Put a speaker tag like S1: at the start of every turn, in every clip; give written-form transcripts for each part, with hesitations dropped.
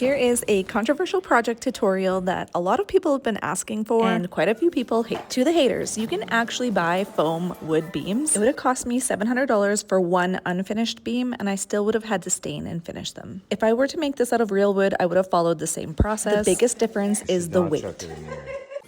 S1: Here is a controversial project tutorial that a lot of people have been asking for and quite a few people hate. To the haters, you can actually buy foam wood beams. It would have cost me $700 for one unfinished beam, and I still would have had to stain and finish them. If I were to make this out of real wood, I would have followed the same process. The biggest difference is the weight.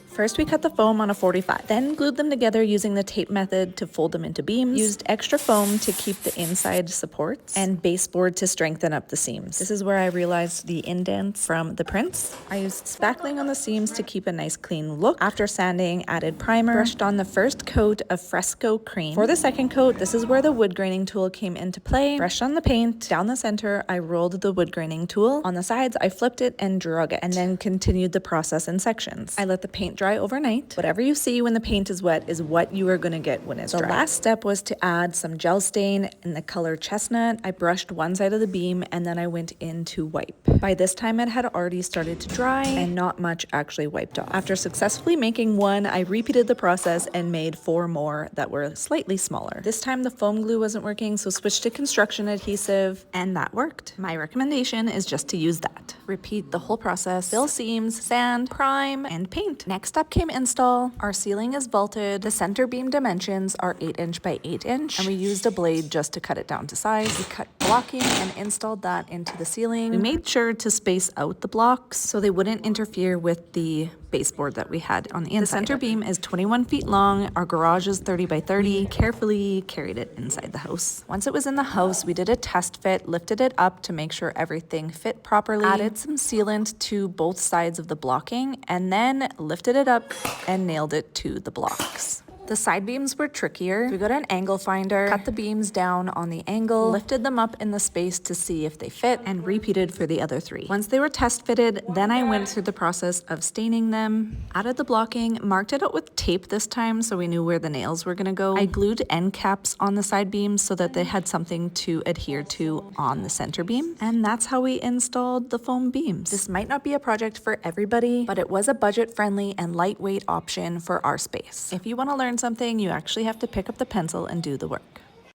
S1: First, we cut the foam on a 45, then glued them together using the tape method to fold them into beams, used extra foam to keep the inside supports, and baseboard to strengthen up the seams. This is where I realized the indents from the prints. I used spackling on the seams to keep a nice clean look. After sanding, added primer, brushed on the first coat of fresco cream. For the second coat, this is where the wood graining tool came into play. Brushed on the paint. Down the center, I rolled the wood graining tool. On the sides, I flipped it and drug it, and then continued the process in sections. I let the paint dry overnight. Whatever you see when the paint is wet is what you are going to get when it's dry. The last step was to add some gel stain in the color chestnut. I brushed one side of the beam and then I went in to wipe. By this time it had already started to dry and not much actually wiped off. After successfully making one, I repeated the process and made 4 more that were slightly smaller. This time the foam glue wasn't working, so switched to construction adhesive, and that worked. My recommendation is just to use that. Repeat the whole process, fill seams, sand, prime, and paint. Next up came install. Our ceiling is vaulted. The center beam dimensions are 8" by 8", and we used a blade just to cut it down to size. We cut blocking and installed that into the ceiling. We made sure to space out the blocks so they wouldn't interfere with the baseboard that we had on the inside. The center beam is 21 feet long. Our garage is 30 by 30. Carefully carried it inside the house. Once it was in the house, we did a test fit, lifted it up to make sure everything fit properly, added some sealant to both sides of the blocking, and then lifted it up and nailed it to the blocks. The side beams were trickier. We got an angle finder, cut the beams down on the angle, lifted them up in the space to see if they fit, and repeated for the other 3. Once they were test fitted, then I went through the process of staining them, added the blocking, marked it out with tape this time so we knew where the nails were gonna go. I glued end caps on the side beams so that they had something to adhere to on the center beam, and that's how we installed the foam beams. This might not be a project for everybody, but it was a budget-friendly and lightweight option for our space. If you want to learn something, you actually have to pick up the pencil and do the work.